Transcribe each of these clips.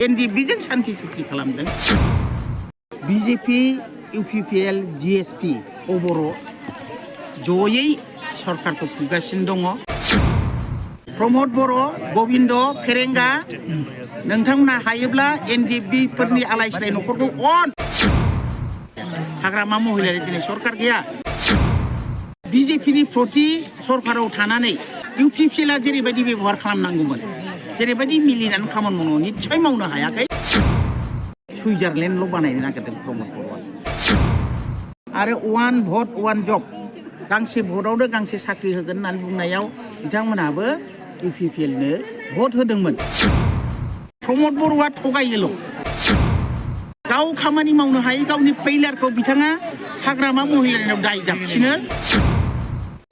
एनडिएफबिजों सान्थि सुक्ति खालामदों। बिजेपि, इउपिपिएल, जिएसपि, अबर' जयै सरकारखौ खुंगासिनो दङ। प्रमद बर', गबिन्द फेरेंगा नोंथांमोना हायोब्ला एनडिएफबिफोरनि आलाय सिलाय न'खरखौ अन। हाग्रामा महिलारि दिनै सरकार गैया। बिजेपिनि प्रति सरकाराव थानानै इउपिपिएलआ जेरैबायदि बेबहार खालामनांगौमोन, जेरैबायदि मिलिनानै खामानि मावनो निस्सय मावनो हायाखै। सुइजारलेण्डल' बानायनो नागिरदों प्रमद बर'आ। आरो वान भट वान जब, गांसे भटआवनो गांसे साख्रि होगोन होननानै बुंनायाव बिथांमोनहाबो इउपिपिएलनो भट होदोंमोन। प्रमद बर'आ थगायोल'। गाव खामानि मावनो हायै गावनि फेइलारखौ बिथाङा हाग्रामा महिलारिनाव दाय जाबसिनो।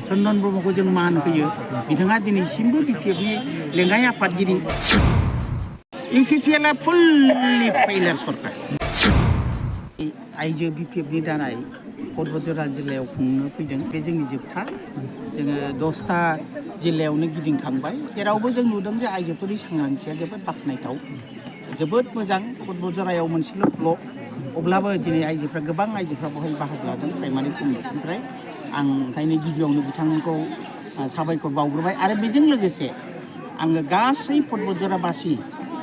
चन्दन ब्रह्मखौ जों मान होयो। बिथाङा दिनैसिमबो बिपिएफनि लेङाइ आफादगिरि। इउपिपिएलआ फुल्लि फेइलार सरकार। आइजो बिपिएफनि दाराय क'क्राझार जिल्लायाव खुंनो फैदों। बे जोंनि जोबथा। जोङो 10टा जिल्लायावनो गिदिंखांबाय। जेरावबो जों नुदों जे आइजोफोरनि सांग्रांथिया जोबोद बाख्नायथाव, जोबोद मोजां। क'क्राझाराव मोनसेल' ब्लक, अब्लाबो दिनै आइजोफ्रा गोबां आइजोफ्रा बेवहाय बाहागो लादों प्राइमारि कमिटिनिफ्राय। आं ओंखायनो गिबियावनो बिथांमोनखौ साबायखर बावग्रोबाय। आरो बेजों लोगोसे आङो गासै क'क्राझारबासि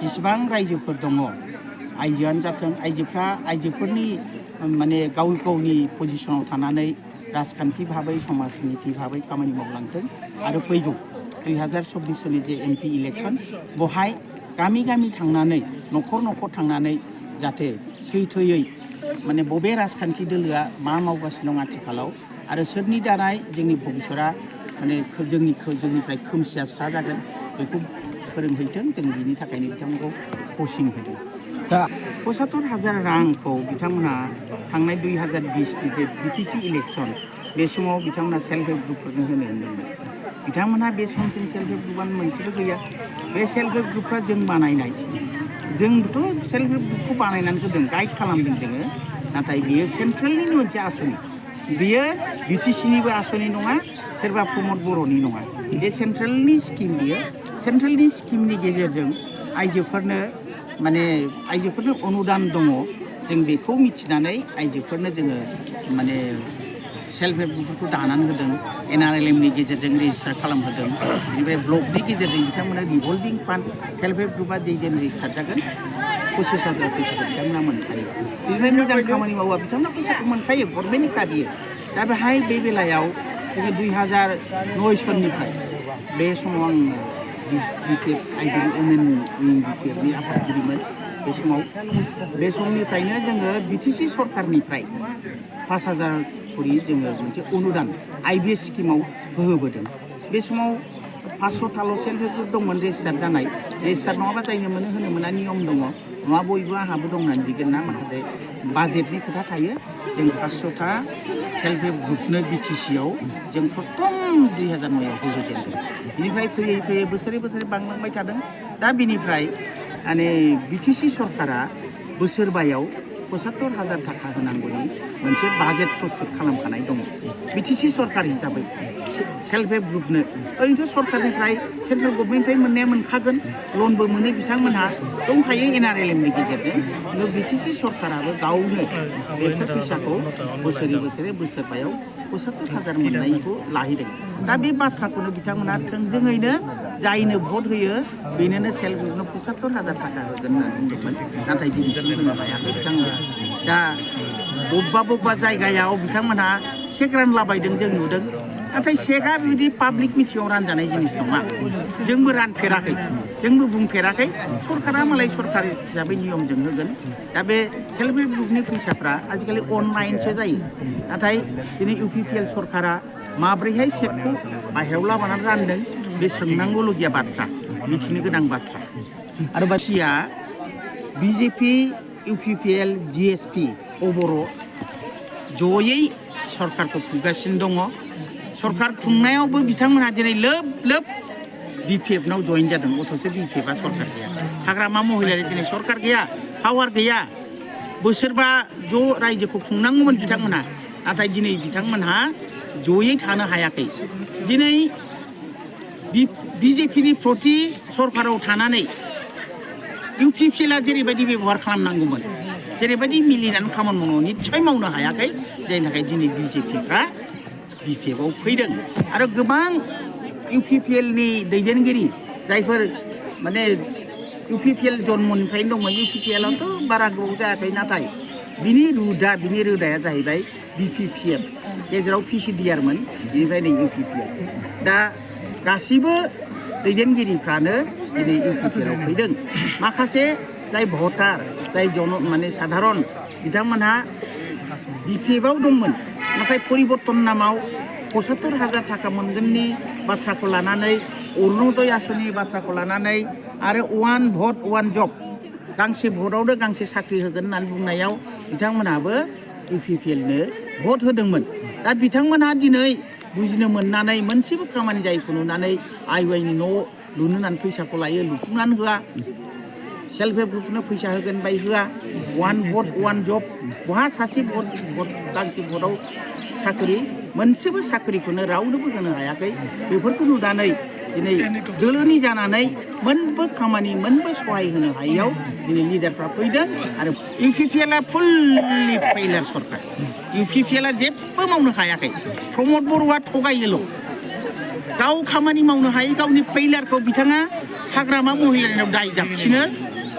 जेसेबां रायजोफोर दङ, आइजोआनो जाथों, आइजोफोरनि माने गाव गावनि पजिसनाव थानानै राजखान्थि भाबै समाजनिति भाबै खामानि मावलांथों। आरो फैगौ 2024 सननि जे एमपि इलेक्सन, बेवहाय गामि गामि थांनानै न'खर न'खर थांनानै जाहाथे सैथोयै माने बबे राजखान्थि दोलोआ मा मावगासिनो दं आथिखालाव, आरो सोरनि दाराय जोंनि भबिसतआ माने जोंनिफ्राय खोमसिया स्रा जागोन, बेखौ फोरोंहैथों। जों बिनि थाखायनो बिथांमोनखौ कचिं होदों। दा 75,000 रांखौ बिथांमोनहा थांनाय 2020नि जे बिटिसि इलेक्सन, बे समाव बिथांमोनहा सेल्फ हेल्प ग्रुपफोरनो होनो होनदोंमोन। बिथांमोनहा बे समसिम सेल्फ हेल्प ग्रुपआनो मोनसेबो गैया। बे सेल्फ हेल्प ग्रुपफ्रा जों बानायनाय। जोंथ' सेल्फ हेल्प ग्रुपखौ बानायनानै होदों, गाइड खालामदों जोङो। नाथाय बियो सेन्ट्रेलनि मोनसे आसनि। बियो बिटिसिनिबो आसनि नङा, सोरबा प्रमद बर'नि नङा। बे सेन्ट्रेलनि स्किम। बियो सेन्ट्रेलनि स्किमनि गेजेरजों आइजोफोरनो अनुदान दङ। जों बेखौ मिथिनानै आइजोफोरनो जोङो माने सेल्फ हेल्प ग्रुपफोरखौ दानानै होदों। NRLMनि गेजेरजों रेजिस्टार खालामहोदों। बेनिफ्राय ब्लकनि गेजेरजों बिथांमोना रिभल्भिं फान्ड, सेल्फ हेल्प ग्रुपआ जेन रेजिस्टार जागोन 25,000 फैसाखौ बिथांमोना मोनखायो। बेनिफ्राय मोजां खामानि मावोबा बिथांमोना फैसाखौ मोनखायो, गभर्नमेन्टनि खा बियो। दा बेहाय बे बेलायाव जोङो 2009 सननिफ्राय बे समाव आं बिपिएफ आइजो वुमेन उइं बिपिएफनि आफादगिरिमोन। बे समनिफ्रायनो जोङो बिटिसि सरकारनिफ्राय 5,000 करि जोङो मोनसे अनुदान IBS स्किमाव होबोदों। बे समाव 500थाल' सेल्फ हेल्प ग्रुप दंमोन रेजिस्टार जानाय। रेजिस्टार नङाबा जायनो होनो मोना नियम दङ। नङा बयबो आंहाबो दं होननानै बिगोन ना, माखासे बाजेटनि खोथा थायो। जों 500था सेल्फ हेल्प ग्रुपनो बिटिसिआव जों प्रथम 2009आव होजेनदों। बिनिफ्राय फैयै फैयै बोसोरै बोसोरै बांलांबाय थादों। दा बिनिफ्राय माने बिटिसि सरकारा बोसोरबायाव 75,000 थाखा होनांगौनि मोनसे बाजेट प्रस्तुत खालामखानाय दङ बिटिसि सरकार हिसाबै सेल्फ हेल्प ग्रुपनो। ओरैनोथ' सरकारनिफ्राय सेन्ट्रेल गभर्नमेन्टनिफ्राय मोननाया मोनखागोन, लनबो मोनो बिथांमोनहा दंखायो NRLMनि गेजेरजों। खिन्थु बिटिसि सरकाराबो गावनो बेफोर फैसाखौ बोसोरै बोसोरै बोसोरबायाव 75,000 मोननायखौ लाहैदों। दा बे बाथ्राखौनो बिथांमोना थोंजोङैनो जायनो भट होयो बेनोनो सेल्फ हेल्प ग्रुपनो 75,000 थाखा होगोन होननानै बुंदोंमोन। नाथाय दिनैसिम होनो हायाखै बिथांमोना। दा बबेबा जायगायाव बिथांमोनहा चेक रानलाबायदों जों नुदों। नाथाय चेकआ बिदि पाब्लिक मिटिङाव रानजानाय जिनिस नङा। जोंबो रानफेराखै, जोंबो बुंफेराखै। सरकारा मालाय सरकार हिसाबै नियमजों होगोन। दा बे सेल्फ हेल्प ग्रुपनि फैसाफ्रा आजिखालि अनलाइनसो जायो। नाथाय दिनै इउपिपिएल सरकारा माब्रैहाय चेकखौ बाहेरायाव लाबोनानै रानदों, बे सोंनांगौलगिया बाथ्रा, मिथिनो गोनां बाथ्रा। आरो बासिया बिजेपि, इउपिपिएल, जिएसपि, अबर' जयै सरकारखौ खुंगासिनो दङ। सरकार खुंनायावबो बिथांमोनहा दिनै लोब लोब बिपिएफनाव जइन जादों। अथ'सो बिपिएफआ सरकार गैया। हाग्रामा महिलारि दिनै सरकार गैया, पावार गैया। बोसोरबा ज' रायजोखौ खुंनांगौमोन बिथांमोनहा। नाथाय दिनै बिथांमोनहा जयै थानो हायाखै। दिनै बिजेपिनि प्रति सरकाराव थानानै UPPLआ जेरैबायदि बेबहार खालामनांगौमोन जेरैबायदि मिलिनानै खामानि मावनो निस्सय मावनो हायाखै जायनि थाखाय दिनै BJPफ्रा BPFआव फैदों आरो गोबां UPPLनि दैदेनगिरि जायफोर माने UPPL जन्मनिफ्रायनो दंमोन UPPLआवथ' बारा गोबाव जायाखै नाथाय बिनि रोदाया जाहैबाय BPPF गेजेराव PCDRमोन बेनिफ्राय नै UPPL दा गासिबो दैदेनगिरिफ्रानो दिनै UPPLआव फैदों माखासे जाय भटार जाय माने साधारन बिथांमोनहा BPFआव दंमोन नाथाय परिबर्तन नामाव 75,000 थाखा मोनगोननि बाथ्राखौ लानानै अरुणोदय आसनि बाथ्राखौ लानानै आरो 1 भट 1 जब गांसे भटआवनो गांसे साख्रि होगोन होननानै बुंनायाव बिथांमोनहाबो UPPLनो भट होदोंमोन दा बिथांमोनहा दिनै बुजिनो मोननानै मोनसेबो खामानि जायैखौ नुनानै IYनि न' लुनो होननानै फैसाखौ लायो लुफुंनानै होआ सेल्फ हेल्प ग्रुपनो फैसा होगोन बाय होआ 1 भट 1 जब बहा सासे भट गांसे भटआव साख्रि मोनसेबो साख्रिखौनो रावनोबो होनो हायाखै बेफोरखौ नुनानै दिनै दोलोनि जानानै मोनबो खामानि मोनबो सहाय होनो हायैयाव दिनै लिडारफ्रा फैदों आरो UPPLआ फुल्लि फेइलार सरकार UPPLआ जेबो मावनो हायाखै प्रमद बर'आ थगायोल' गाव खामानि मावनो हायै गावनि फेइलारखौ बिथाङा हाग्रामा महिलारिनाव दाय जाबसिनो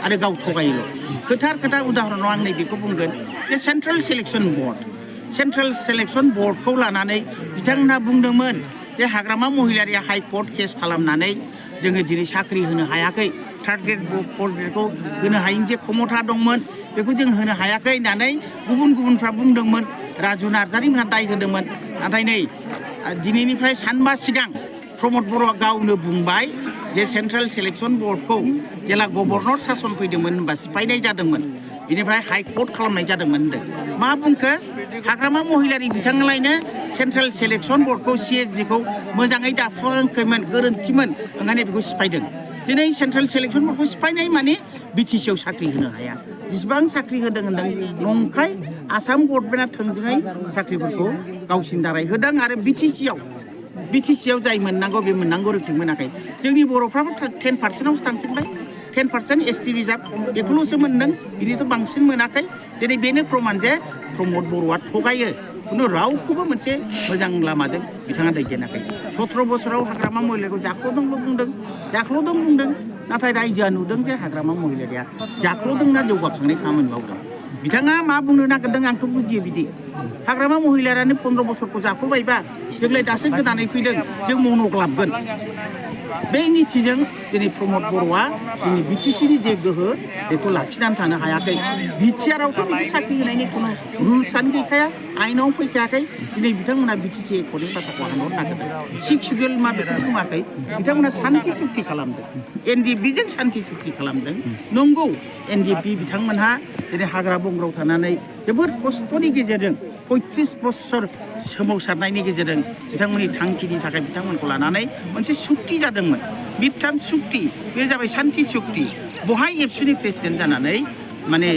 आरो गाव थगायोल' खोथा उदाहरनाव आं नैबेखौ बुंगोन जे सेन्ट्रेल सेलेक्सन बर्डखौ लानानै बिथांमोनहा बुंदोंमोन जे हाग्रामा महिलारिया हाइकर्ट केस खालामनानै जोङो दिनै साख्रि होनो हायाखै थार्ड ग्रेड फर्थ ग्रेडखौ होनो हायैनि जे क्षमता दंमोन बेखौ जों होनो हायाखै होननानै गुबुनफ्रा बुंदोंमोन राजु नार्जारिमोनहा दाय होदोंमोन नाथाय नै दिनैनिफ्राय सानबा सिगां प्रमद बर'आ गावनो बुंबाय जे सेन्ट्रेल सेलेक्सन बर्डखौ जेला गभर्नर सासन फैदोंमोन होनबा सिफायनाय जादोंमोन बेनिफ्राय हाइकर्ट खालामनाय जादोंमोन होनदों मा बुंखो हाग्रामा महिलारि बिथांमोनलायनो सेन्ट्रेल सेलेक्सन बर्डखौ CSBखौ मोजाङै दाफुङाखैमोन गोरोन्थिमोन ओंखायनो बेखौ सिफायदों दिनै सेन्ट्रेल सेलेक्सन बर्डखौ सिफायनाय माने BTCआव साख्रि होनो हाया जेसेबां साख्रि होदों होनदों नंखाय आसाम गभर्नमेन्टआ थोंजोङै साख्रिफोरखौ गावसिनि दारै होदों आरो BTCआव जाय मोननांगौ बे मोननांगौ रोखोम मोनाखै जोंनि बर'फ्राबो 10%आवसो थांफिनबाय 10% ST रिजार्भ बेखौल'सो मोनदों बिनिथ' बांसिन मोनाखै दिनै बेनो प्रमान जे प्रमद बर'आ थगायो खुनु रावखौबो मोनसे मोजां लामाजों बिथाङा दैदेनाखै 17 बोसोराव हाग्रामा महिलारिखौ जाख्ल'दों बुंदों नाथाय रायजोआ नुदों जे हाग्रामा महिलारिया जाख्ल'दोंना जौगाखांनाय खामानि मावदों बिथाङा मा बुंनो नागिरदों आंथ' बुजियो बिदि हाग्रामा महिलारियानो 15 बोसोरखौ जाख्ल'बायबा जोंलाय दासो गोदानै फैदों जों मन'क लाबगोन बे निथिजों दिनै प्रमद बर'आ जोंनि BTCनि जे गोहो बेखौ लाखिनानै थानो हायाखै बिटिआरआवथ' बिदि साख्रि होनायनि खुनु रुल्सआनो गैखाया आइनाव फैखायाखै दिनै बिथांमोना BTC एकर्डनि बाथ्राखौ हानहरनो नागिरदों 6 शिडिउल मा बेखौ बुङाखै बिथांमोना सान्थि चुक्ति खालामदों NDPजों सान्थि चुक्ति खालामदों नंगौ NDP बिथांमोनहा दिनै हाग्रा बंग्रायाव थानानै जोबोद खस्थ'नि गेजेरजों 35 बोसोर सोमावसारनायनि गेजेरजों बिथांमोननि थांखिनि थाखाय बिथांमोनखौ लानानै मोनसे सुक्ति जादोंमोन मिथ्राम सुक्ति बे जाबाय सान्थि सुक्ति बहाय एबसुनि प्रेसिडेन्ट जानानै माने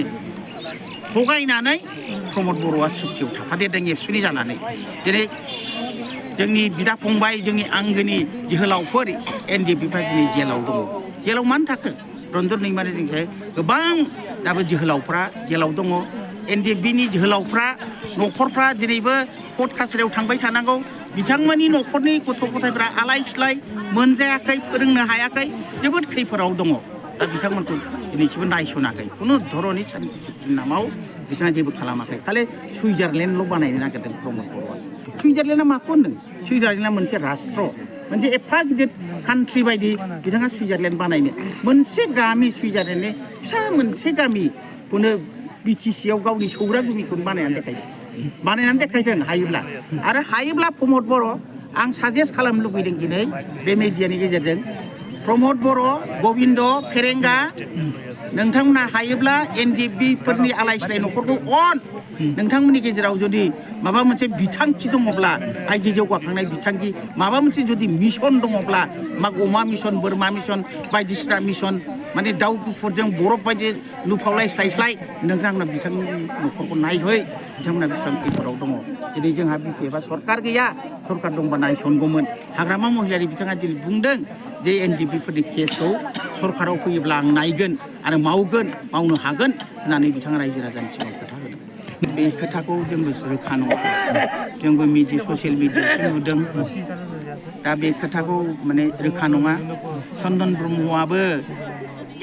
थगायनानै प्रमद बर'आ सुक्तियाव थाफादेरदों एबसुनि जानानै दिनै जोंनि बिदा फंबाय जोंनि आंगोनि जोहोलावफोर NDPफ्रा दिनै जेलाव दङ जेलाव मानो थाखो रन्जन दैमारि जोंसो गोबां दाबो जोहोलावफ्रा जेलाव दङ NDPनि जोहोलावफ्रा न'खरफ्रा दिनैबो कर्ट कासारियाव थांबाय थानांगौ बिथांमोननि न'खरनि गथ' गथायफ्रा आलाय सिलाय मोनजायाखै फोरोंनो हायाखै जोबोद खैफोदाव दङ दा बिथांमोनखौ दिनैसिमबो नायसनाखै खुनु धरननि सान्थि चुक्तिनि नामाव बिथाङा जेबो खालामाखै खालि सुइजारलेण्डल' बानायनो नागिरदों प्रमद बर'आ सुइजारलेण्डआ माखौ होनदों सुइजारलेण्डआ मोनसे राष्ट्र मोनसे एफा गिदिर कान्ट्रि बायदि बिथाङा सुइजारलेण्ड बानायनो मोनसे गामि सुइजारलेण्डनि फिसा मोनसे गामिखौनो BTCआव गावनि सौरा गुमिखौनो बानायनानै देखायदों हायोब्ला प्रमद बर' आं साजेस्ट खालामनो लुबैदों दिनै बे मेडियानि गेजेरजों प्रमद बर' गबिन्द फेरेंगा नोंथांमोना हायोब्ला NDPफोरनि आलाय सिलाय न'खरखौ नोंथांमोननि गेजेराव जुदि माबा मोनसे बिथांखि दङब्ला आइजो जौगाखांनाय बिथांखि माबा मोनसे जुदि मिशन दङब्ला अमा मिशन बोरमा मिशन बायदिसिना मिशन माने दाउ गुफुरजों बरफ बायदि लुफावलाय स्लाय नोंथांमोना बिथांनि न'खरखौ नायहै बिथांमोना बेसेबां खैफोदाव दङ दिनै जोंहा BPFआ सरकार गैया सरकार दंबा नायसनगौमोन हाग्रामा महिलारि बिथाङा दिनै बुंदों जे एनडिपिफोरनि केसखौ सरकाराव फैयोब्ला आं नायगोन आरो मावनो हागोन होननानै बिथाङा रायजो राजानि सिगाङाव खोथा होदों। बे खोथाखौ जोंबो रोखा नङा, जोंबो ससियेल मिडियायावसो नुदों। दा बे खोथाखौ माने रोखा नङा। चन्दन ब्रह्मआबो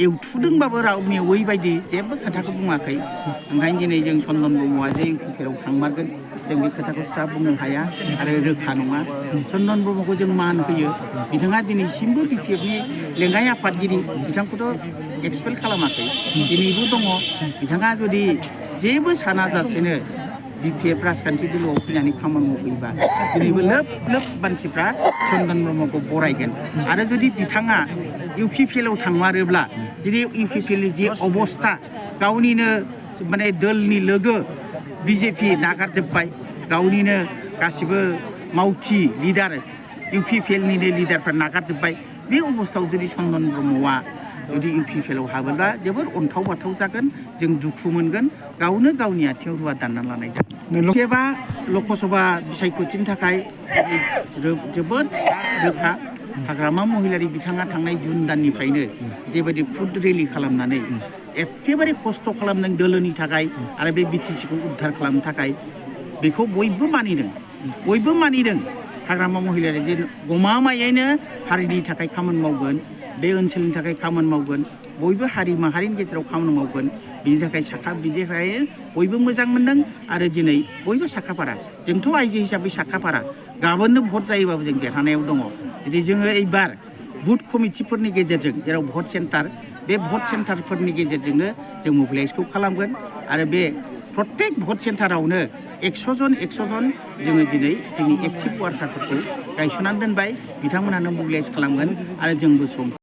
एवथुदोंबाबो राव मेवै बायदि जेबो खोथाखौ बुङाखै। ओंखायनो दिनै जों चन्दन ब्रह्मआ जे इउपिपिएलआव थांमारगोन जों बे खोथाखौ स्रा बुंनो हाया आरो रोखा नङा। चन्दन ब्रह्मखौ जों मान होयो। बिथाङा दिनैसिमबो बिपिएफनि लेङाइ आफादगिरि, बिथांखौथ' एक्सपेल खालामाखै, दिनैबो दङ। बिथाङा जुदि जेबो सानाजासेनो बिपिएफ राजखान्थि दोलोआव फैनानै खामानि मावफैयोबा दिनैबो लोब लोब मानसिफ्रा चन्दन ब्रह्मखौ बरायगोन। आरो जुदि बिथाङा इउपिपिएलआव थांमारोब्ला दिनै इउपिपिएलनि जि अबस्था, गावनिनो माने दोलनि लोगो बिजेपि नागारजोब्बाय, गावनिनो गासिबो मावथि लिडार इउपिपिएलनिनो लिडारफ्रा नागारजोब्बाय। बे अबस्थायाव जुदि चन्दन ब्रह्मआ जुदि इउपिपिएलआव हाबोब्ला जोबोर अन्थाव बाथाव जागोन, जों दुखु मोनगोन, गावनो गावनि आथिङाव रुवा दानना लानाय जागोन। बिपिएफआ लकसभा बिसायख'थिनि थाखाय जोबोद रोखा। हाग्रामा महिलारि बिथाङा थांनाय जुन दाननिफ्रायनो जेबायदि फुड रेलि खालामनानै एखेबारे खस्थ' खालामदों दोलोनि थाखाय आरो बे बिटिसिखौ उद्धार खालामनो थाखाय, बेखौ बयबो मानिदों। हाग्रामा महिलारि जे गमामायैनो हारिनि थाखाय खामानि मावगोन, बे ओनसोलनि थाखाय खामानि मावगोन, बयबो हारि माहारिनि गेजेराव खामानि मावगोन, बिनि थाखाय बिनिफ्राय बयबो मोजां मोनदों आरो दिनै बयबो साखाफारा। जोंथ' आइजो हिसाबै साखाफारा, गाबोननो भट जायोबाबो जों देरहानायाव दङ। जुदि जोङो एबार बुथ कमिटिफोरनि गेजेरजों जेराव भट सेन्टार, बे भट सेन्टारफोरनि गेजेरजोंनो जों मबिलाइजखौ खालामगोन आरो बे प्रत्येक भट सेन्टारावनो 100 जन जोङो दिनै जोंनि एक्टिभ वार्कारफोरखौ गायसननानै दोनबाय। बिथांमोनानो मबिलाइज खालामगोन आरो जोंबो सम